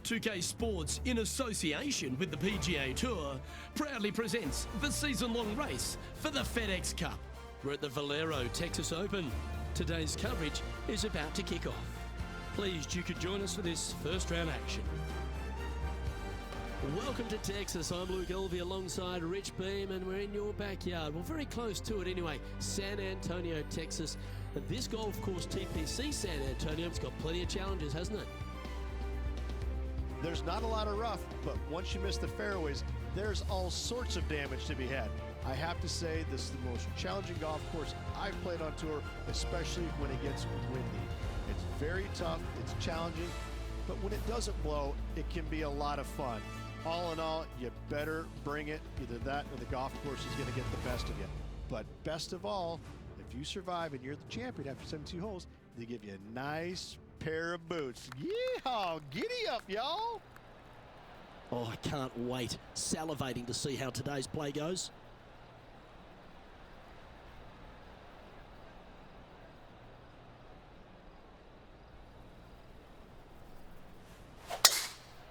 2K Sports, in association with the PGA Tour, proudly presents the season-long race for the FedEx Cup. We're at the Valero Texas Open. Today's coverage is about to kick off. Pleased you could join us for this first round action. Welcome to Texas. I'm Luke Elvey alongside Rich Beam, and we're in your backyard. Well, very close to it anyway. San Antonio, Texas. And this golf course, TPC San Antonio, it's got plenty of challenges, hasn't it? There's not a lot of rough, but once you miss the fairways, there's all sorts of damage to be had. I have to say, this is the most challenging golf course I've played on tour, especially when it gets windy. It's very tough, it's challenging, but when it doesn't blow, it can be a lot of fun. All in all, you better bring it. Either that or the golf course is going to get the best of you. But best of all, if you survive and you're the champion after 72 holes, they give you a nice pair of boots. Yeehaw! Giddy up, y'all! Oh, I can't wait. Salivating to see how today's play goes.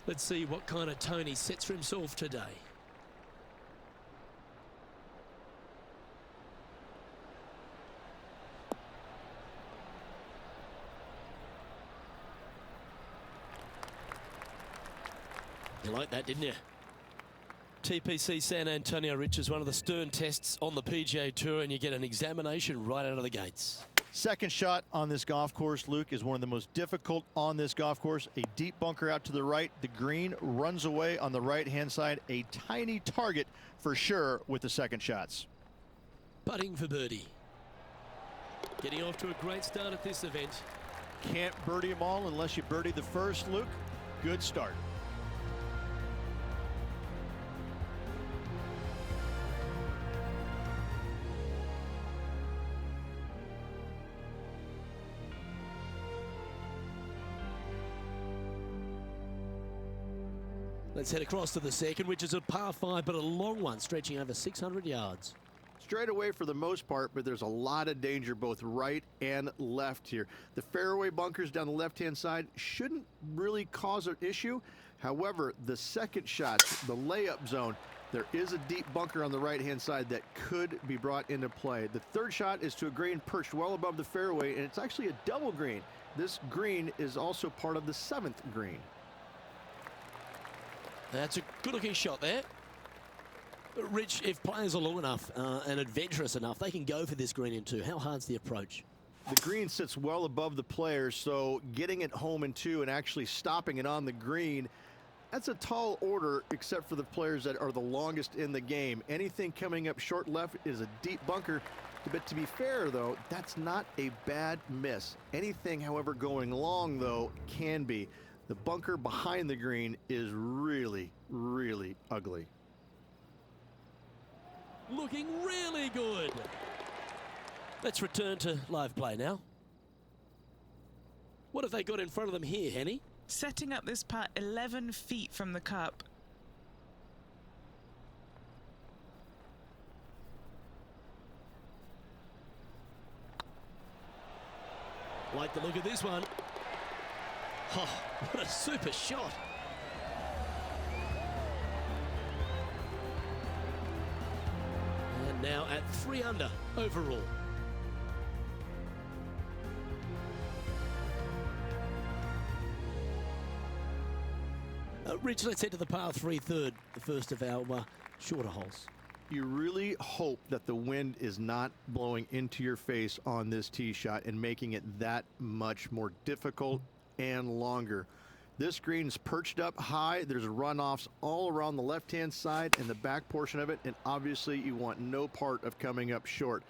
Let's see what kind of tone he sets for himself today. You like that, didn't you? TPC San Antonio, Rich, is one of the stern tests on the PGA Tour, and you get an examination right out of the gates. Second shot on this golf course, Luke, is one of the most difficult on this golf course. A deep bunker out to the right. The green runs away on the right-hand side. A tiny target for sure with the second shots. Putting for birdie. Getting off to a great start at this event. Can't birdie them all unless you birdie the first, Luke. Good start. Let's head across to the second, which is a par 5, but a long one, stretching over 600 yards. Straight away for the most part, but there's a lot of danger both right and left here. The fairway bunkers down the left-hand side shouldn't really cause an issue. However, the second shot, the layup zone, there is a deep bunker on the right-hand side that could be brought into play. The third shot is to a green perched well above the fairway, and it's actually a double green. This green is also part of the 7th green. That's a good-looking shot there. Rich, if players are long enough and adventurous enough, they can go for this green in 2. How hard's the approach? The green sits well above the players, so getting it home in 2 and actually stopping it on the green, that's a tall order, except for the players that are the longest in the game. Anything coming up short left is a deep bunker. But to be fair, though, that's not a bad miss. Anything, however, going long, though, can be. The bunker behind the green is really, really ugly. Looking really good. Let's return to live play now. What have they got in front of them here, Henny? Setting up this putt 11 feet from the cup. Like the look of this one. Oh, what a super shot. And now at 3 under overall. Rich, let's head to the par 3 third, the first of our shorter holes. You really hope that the wind is not blowing into your face on this tee shot and making it that much more difficult and longer. This green's perched up high. There's runoffs all around the left-hand side and the back portion of it, and obviously you want no part of coming up short.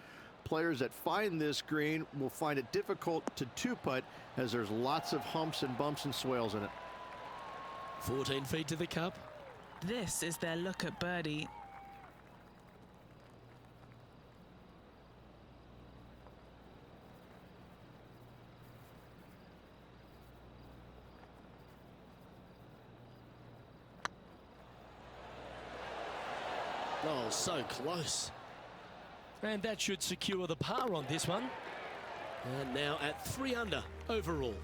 Players that find this green will find it difficult to two-putt, as there's lots of humps and bumps and swales in it. 14 feet to the cup. This is their look at birdie. Oh, so close. And that should secure the par on this one. And now at 3 under overall.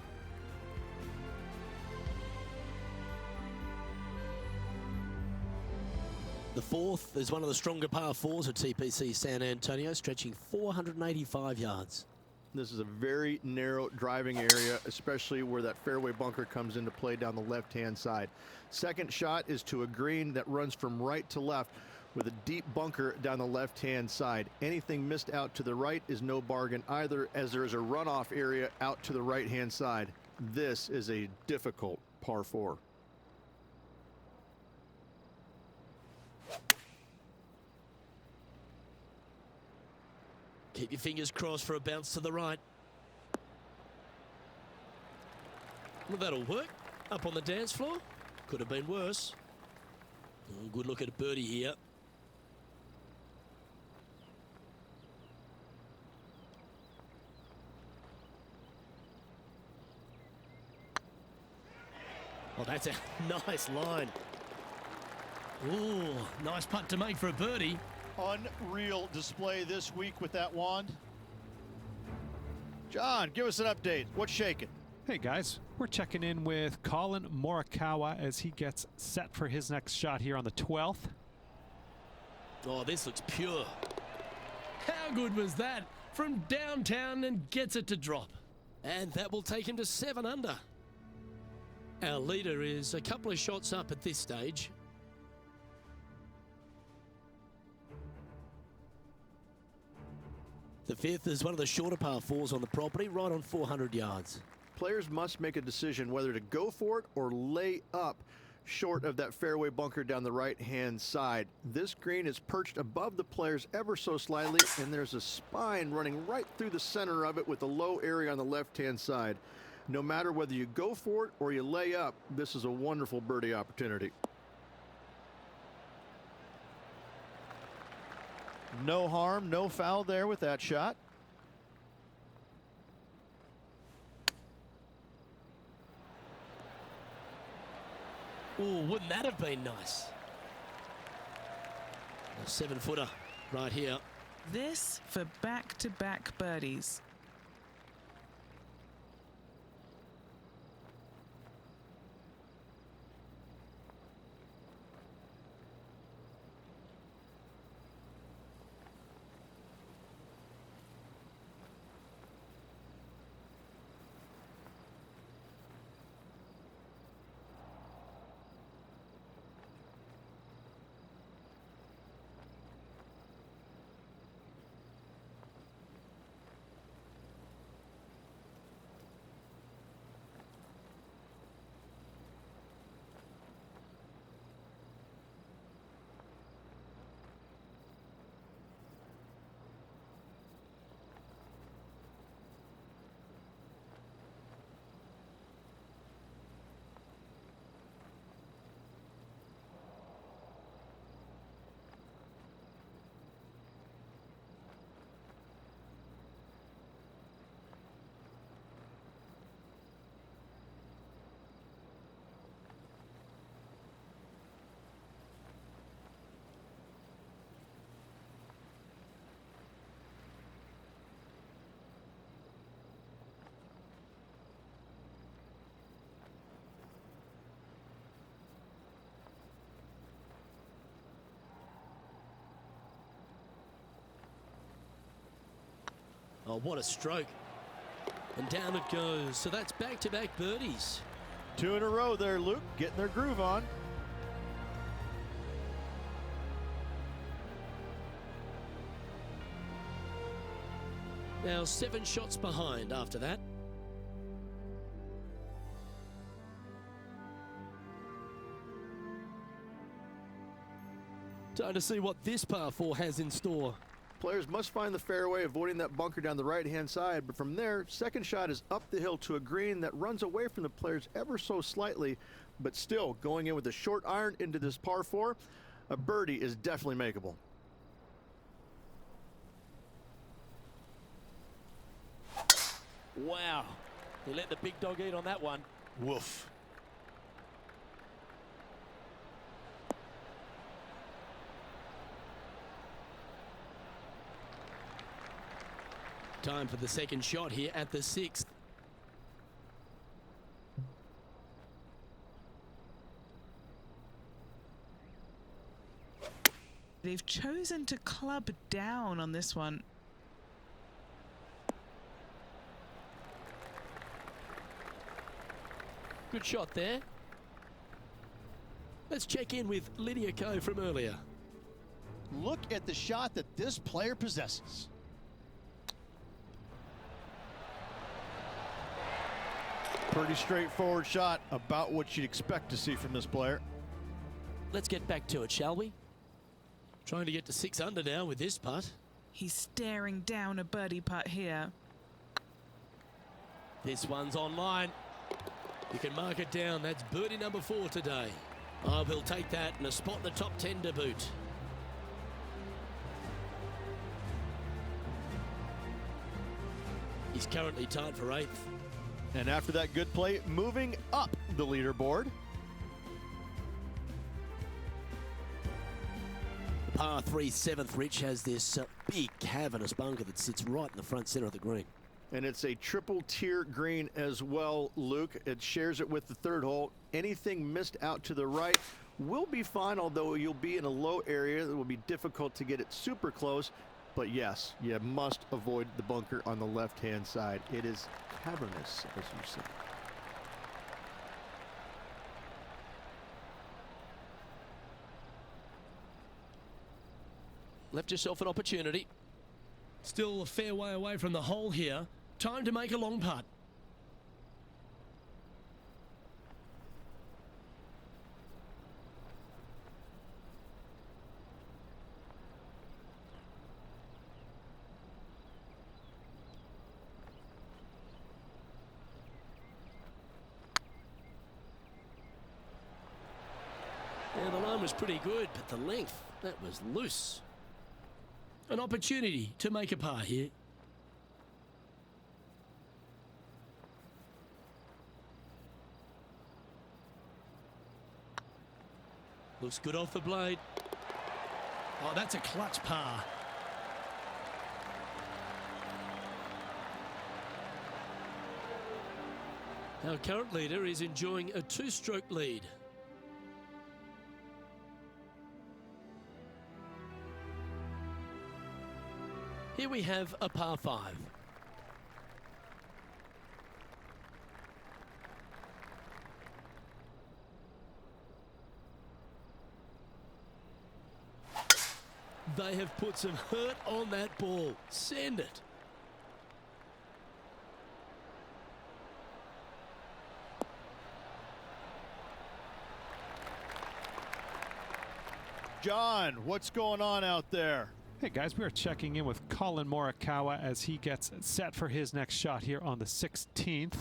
The fourth is one of the stronger par fours at TPC San Antonio, stretching 485 yards. This is a very narrow driving area, especially where that fairway bunker comes into play down the left-hand side. Second shot is to a green that runs from right to left with a deep bunker down the left-hand side. Anything missed out to the right is no bargain either, as there is a runoff area out to the right-hand side. This is a difficult par 4. Keep your fingers crossed for a bounce to the right. Well, that'll work. Up on the dance floor. Could have been worse. Oh, good look at a birdie here. Well, that's a nice line. Ooh, nice putt to make for a birdie. Unreal display this week with that wand. John, give us an update. What's shaking? Hey guys, we're checking in with Colin Morikawa as he gets set for his next shot here on the 12th. Oh, this looks pure. How good was that? From downtown and gets it to drop. And that will take him to 7 under. Our leader is a couple of shots up at this stage. The fifth is one of the shorter par fours on the property, right on 400 yards. Players must make a decision whether to go for it or lay up short of that fairway bunker down the right-hand side. This green is perched above the players ever so slightly, and there's a spine running right through the center of it with a low area on the left-hand side. No matter whether you go for it or you lay up, this is a wonderful birdie opportunity. No harm, no foul there with that shot. Oh, wouldn't that have been nice? A 7-footer right here. This for back-to-back birdies. Oh, what a stroke. And down it goes. So that's back-to-back birdies. 2 in a row there, Luke, getting their groove on. Now 7 shots behind after that. Time to see what this par 4 has in store. Players must find the fairway, avoiding that bunker down the right-hand side. But from there, second shot is up the hill to a green that runs away from the players ever so slightly, but still going in with a short iron into this par 4. A birdie is definitely makeable. Wow. He let the big dog eat on that one. Woof. Time for the second shot here at the 6th. They've chosen to club down on this one. Good shot there. Let's check in with Lydia Ko from earlier. Look at the shot that this player possesses. Pretty straightforward shot, about what you'd expect to see from this player. Let's get back to it, shall we? Trying to get to 6 under now with this putt. He's staring down a birdie putt here. This one's online. You can mark it down. That's birdie number 4 today. Oh, we'll take that and a spot in the top 10 to boot. He's currently tied for 8th. And after that good play, moving up the leaderboard. Par 3 7th, Rich has this big cavernous bunker that sits right in the front center of the green. And it's a triple tier green as well, Luke. It shares it with the 3rd hole. Anything missed out to the right will be fine, although you'll be in a low area. It will be difficult to get it super close. But yes, you must avoid the bunker on the left-hand side. It is cavernous, as you say. Left yourself an opportunity. Still a fair way away from the hole here. Time to make a long putt. Yeah, the line was pretty good, but the length, that was loose. An opportunity to make a par here. Looks good off the blade. Oh, that's a clutch par. Our current leader is enjoying a 2-stroke lead. Here we have a par 5. They have put some hurt on that ball. Send it. John, what's going on out there? Hey guys, we are checking in with Colin Morikawa as he gets set for his next shot here on the 16th.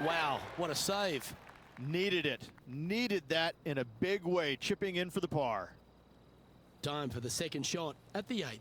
Wow, what a save. Needed it. Needed that in a big way, chipping in for the par. Time for the second shot at the 8th.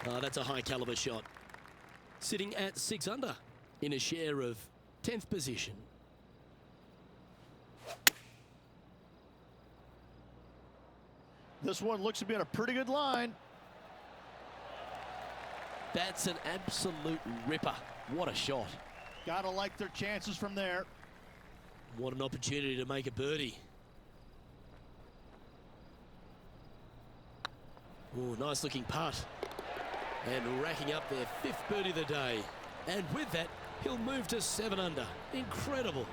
Oh, that's a high caliber shot. Sitting at 6 under in a share of 10th position. This one looks to be on a pretty good line. That's an absolute ripper. What a shot. Gotta like their chances from there. What an opportunity to make a birdie. Oh, nice looking putt. And racking up their 5th birdie of the day. And with that, he'll move to 7 under. Incredible.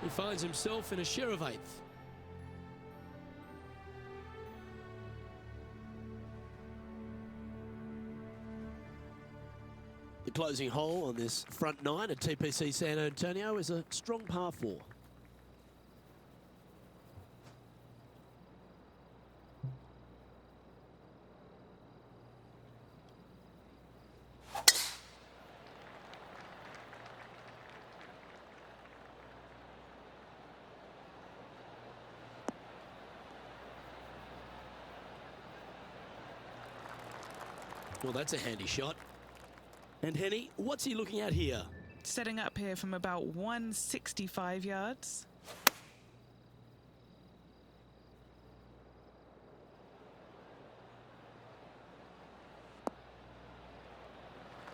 He finds himself in a share of 8th. The closing hole on this front 9 at TPC San Antonio is a strong par 4. Well, that's a handy shot. And Henny, what's he looking at here? Setting up here from about 165 yards.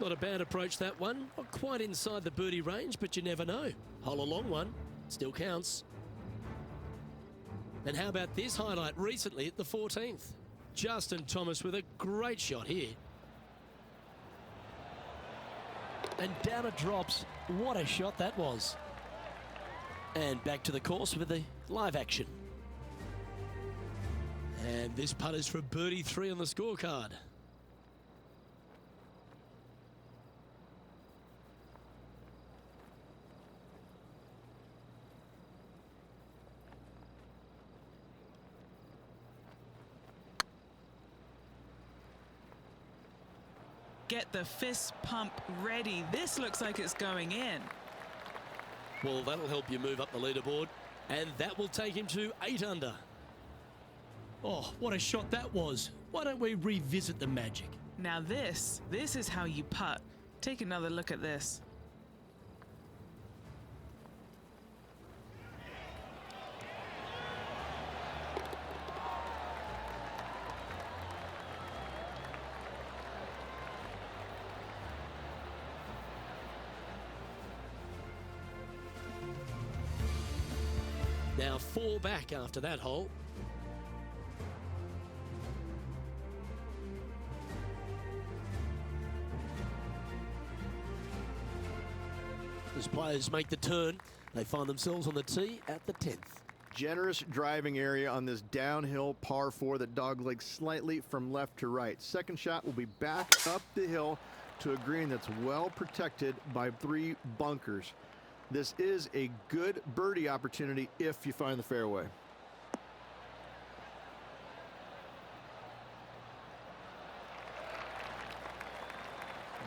Not a bad approach, that one. Not quite inside the birdie range, but you never know. Hole a long one. Still counts. And how about this highlight recently at the 14th? Justin Thomas with a great shot here. And down it drops. What a shot that was. And back to the course with the live action. And this putt is for birdie 3 on the scorecard. Get the fist pump ready. This looks like it's going in. Well, that'll help you move up the leaderboard. And that will take him to 8 under. Oh, what a shot that was. Why don't we revisit the magic? Now this is how you putt. Take another look at this. Now 4 back after that hole. As players make the turn, they find themselves on the tee at the 10th. Generous driving area on this downhill par 4 that doglegs slightly from left to right. Second shot will be back up the hill to a green that's well protected by 3 bunkers. This is a good birdie opportunity if you find the fairway.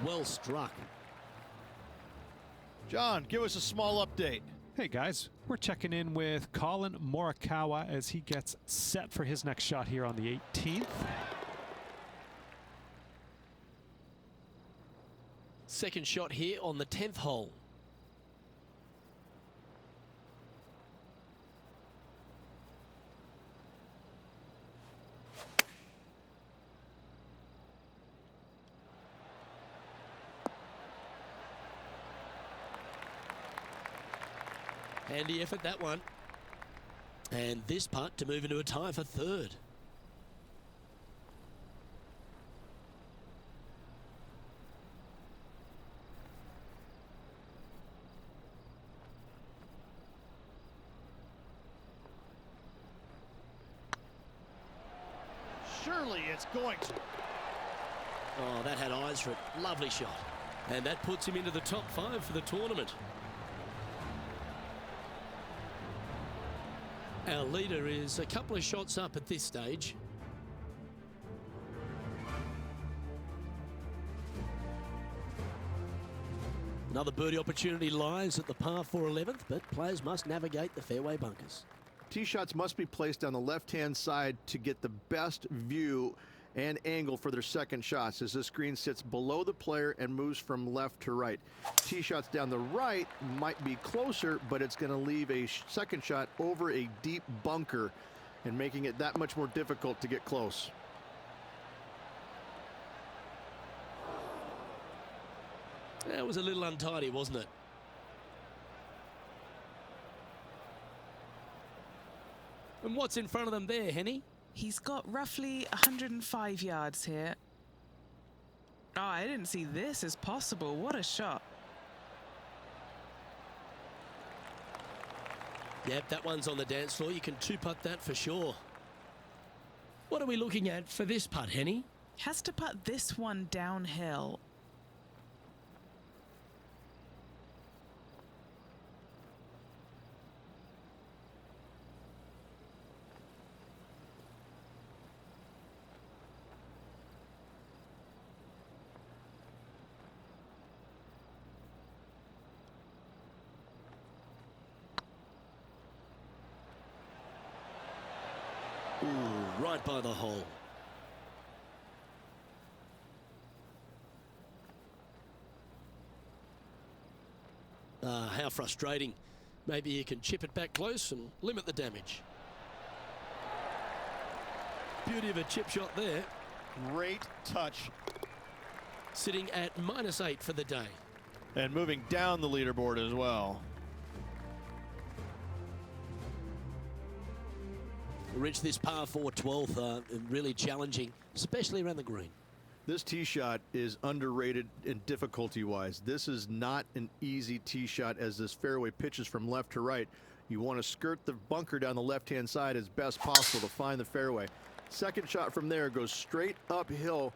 Well struck. John, give us a small update. Hey guys, we're checking in with Colin Morikawa as he gets set for his next shot here on the 18th. Second shot here on the 10th hole. Handy effort, that one. And this putt to move into a tie for 3rd. Surely it's going to. Oh, that had eyes for it. Lovely shot. And that puts him into the top 5 for the tournament. Our leader is a couple of shots up at this stage. Another birdie opportunity lies at the par 4 11th, but players must navigate the fairway bunkers. Tee shots must be placed on the left-hand side to get the best view and angle for their second shots as this green sits below the player and moves from left to right. Tee shots down the right might be closer, but it's going to leave a second shot over a deep bunker and making it that much more difficult to get close. That was a little untidy, wasn't it? And what's in front of them there, Henny? He's got roughly 105 yards here. Oh, I didn't see this as possible. What a shot. Yep, that one's on the dance floor. You can 2-putt that for sure. What are we looking at for this putt, Henny? Has to putt this one downhill. Ooh, right by the hole. How frustrating. Maybe he can chip it back close and limit the damage. Beauty of a chip shot there. Great touch. Sitting at -8 for the day. And moving down the leaderboard as well. Reached this par 4 12th, really challenging, especially around the green. This tee shot is underrated in difficulty-wise. This is not an easy tee shot as this fairway pitches from left to right. You want to skirt the bunker down the left-hand side as best possible to find the fairway. Second shot from there goes straight uphill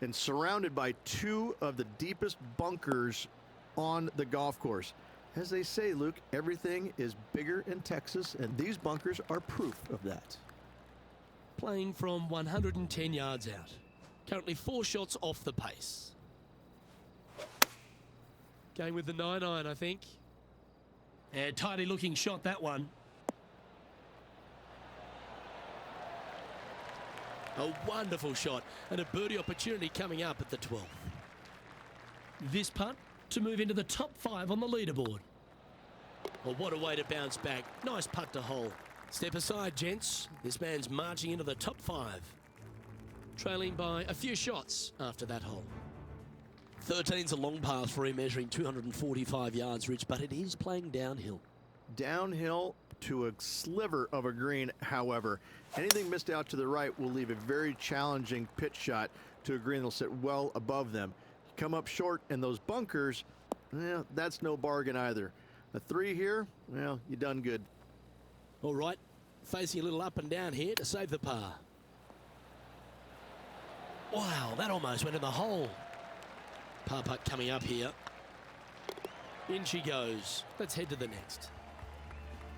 and surrounded by two of the deepest bunkers on the golf course. As they say, Luke, everything is bigger in Texas, and these bunkers are proof of that. Playing from 110 yards out. Currently 4 shots off the pace. Going with the 9-iron, I think. And tidy looking shot, that one. A wonderful shot and a birdie opportunity coming up at the 12th. This putt to move into the top 5 on the leaderboard. Well, what a way to bounce back. Nice putt to hole. Step aside, gents. This man's marching into the top 5. Trailing by a few shots after that hole. 13's a long path for him, measuring 245 yards, Rich, but it is playing downhill. Downhill to a sliver of a green, however. Anything missed out to the right will leave a very challenging pitch shot to a green that'll sit well above them. You come up short, and those bunkers, that's no bargain either. A 3 here, well, you done good. All right, facing a little up and down here to save the par. Wow, that almost went in the hole. Par putt coming up here. In she goes. Let's head to the next.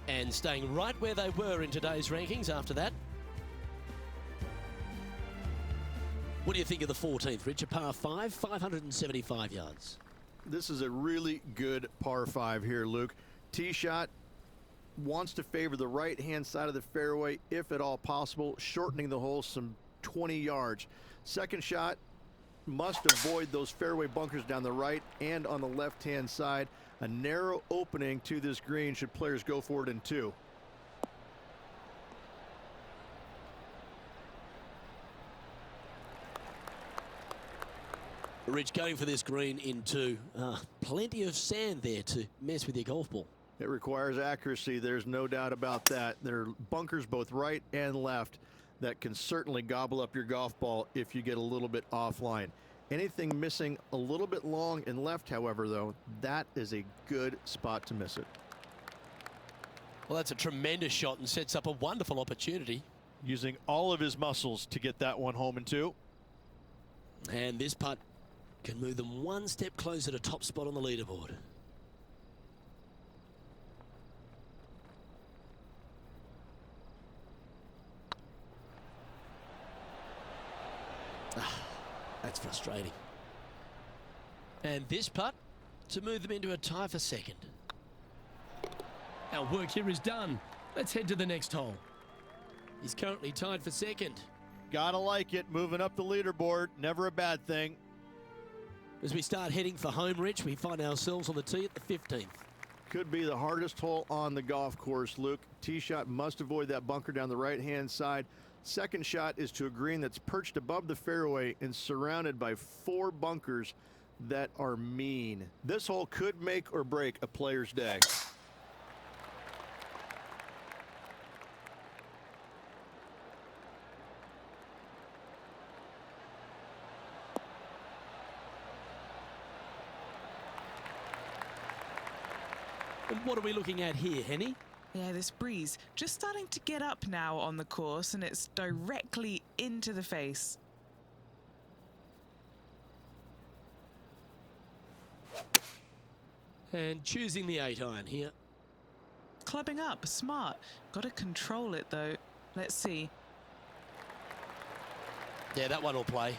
And staying right where they were in today's rankings after that. What do you think of the 14th, Rich? A par 5, 575 yards. This is a really good par 5 here, Luke. Tee shot wants to favor the right-hand side of the fairway, if at all possible, shortening the hole some 20 yards. Second shot must avoid those fairway bunkers down the right and on the left-hand side. A narrow opening to this green should players go for it in 2. Rich going for this green in 2. Plenty of sand there to mess with your golf ball. It requires accuracy. There's no doubt about that. There are bunkers both right and left that can certainly gobble up your golf ball if you get a little bit offline. Anything missing a little bit long and left, however, though, that is a good spot to miss it. Well, that's a tremendous shot and sets up a wonderful opportunity. Using all of his muscles to get that one home in 2. And this putt can move them one step closer to top spot on the leaderboard. That's frustrating. And this putt to move them into a tie for second. Our work here is done. Let's head to the next hole. He's currently tied for second. Gotta like it. Moving up the leaderboard. Never a bad thing. As we start heading for home, Rich, we find ourselves on the tee at the 15th. Could be the hardest hole on the golf course, Luke. Tee shot must avoid that bunker down the right-hand side. Second shot is to a green that's perched above the fairway and surrounded by 4 bunkers that are mean. This hole could make or break a player's day. And what are we looking at here, Henny? Yeah, this breeze just starting to get up now on the course, and it's directly into the face. And choosing the 8-iron here. Clubbing up, smart. Got to control it though. Let's see. Yeah, that one will play.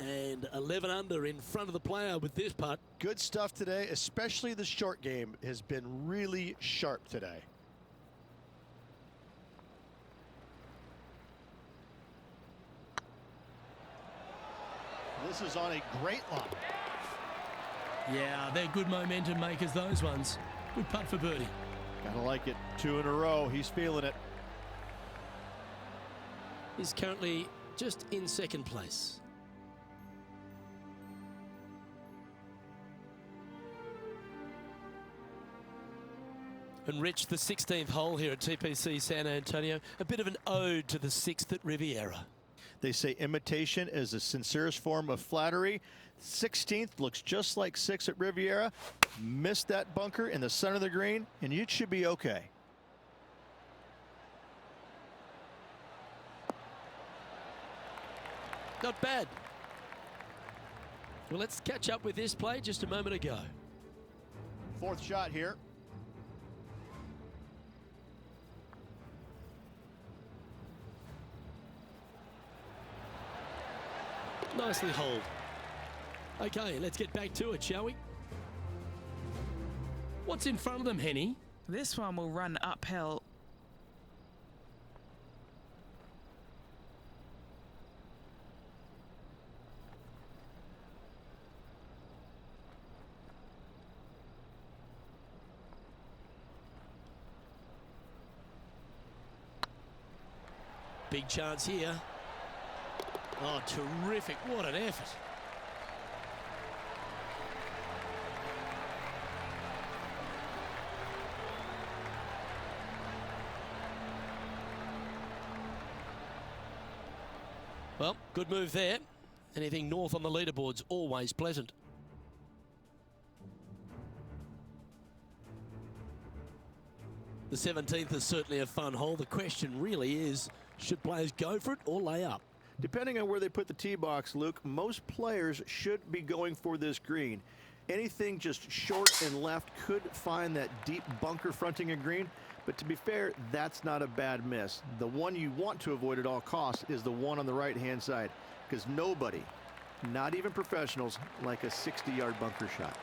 And 11 under in front of the player with this putt. Good stuff today, especially the short game has been really sharp today. This is on a great line. Yeah, they're good momentum makers, those ones. Good putt for birdie. Gotta like it. 2 in a row. He's feeling it. He's currently just in second place. And Rich, the 16th hole here at TPC San Antonio, a bit of an ode to the 6th at Riviera. They say imitation is the sincerest form of flattery. 16th looks just like 6 at Riviera. Missed that bunker in the center of the green, and you should be okay. Not bad. Well, let's catch up with this play just a moment ago. 4th shot here. Nicely holed. Okay, let's get back to it, shall we? What's in front of them, Henny? This one will run uphill. Big chance here. Oh, terrific. What an effort. Well, good move there. Anything north on the leaderboard's always pleasant. The 17th is certainly a fun hole. The question really is, should players go for it or lay up? Depending on where they put the tee box, Luke, most players should be going for this green. Anything just short and left could find that deep bunker fronting a green, but to be fair, that's not a bad miss. The one you want to avoid at all costs is the one on the right-hand side, because nobody, not even professionals, like a 60-yard bunker shot.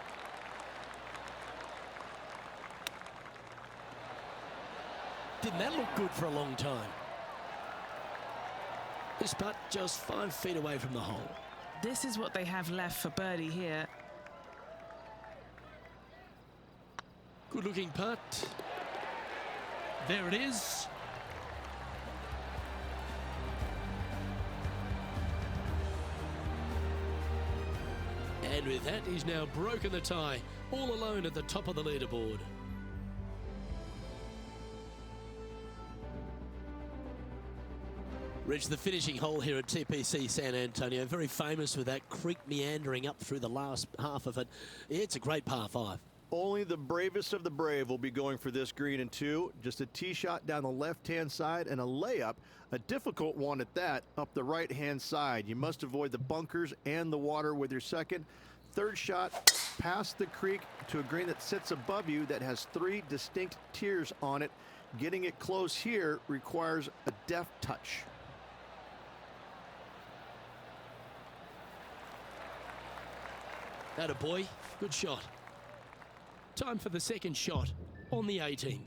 Didn't that look good for a long time? This putt just 5 feet away from the hole. This is what they have left for birdie here. Good looking putt. There it is. And with that, he's now broken the tie, all alone at the top of the leaderboard. Rich, the finishing hole here at TPC San Antonio, very famous with that creek meandering up through the last half of it. It's a great par 5. Only the bravest of the brave will be going for this green in 2. Just a tee shot down the left-hand side and a layup, a difficult one at that, up the right-hand side. You must avoid the bunkers and the water with your second. 3rd shot past the creek to a green that sits above you that has 3 distinct tiers on it. Getting it close here requires a deft touch. Atta boy, good shot. Time for the second shot on the 18th.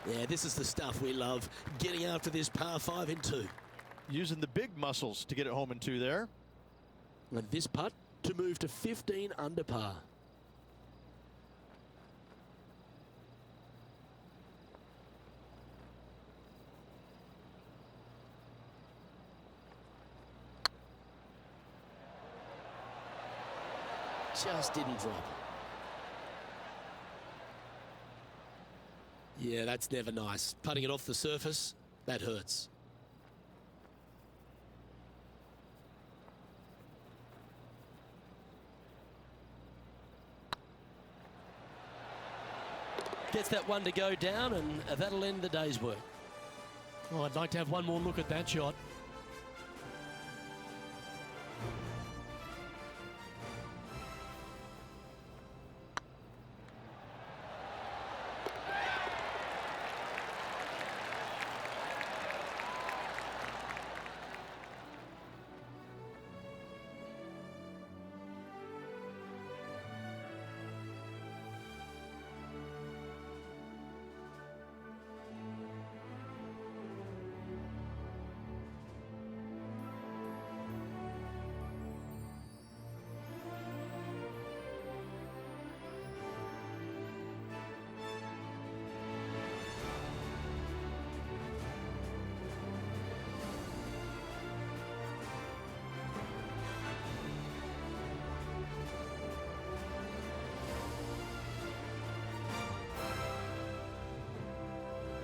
Yeah, this is the stuff we love, getting after this par 5 in 2. Using the big muscles to get it home in 2 there. And this putt to move to 15 under par. Just didn't drop. Yeah, that's never nice. Putting it off the surface, that hurts. Gets that one to go down, and that'll end the day's work. Oh, I'd like to have one more look at that shot.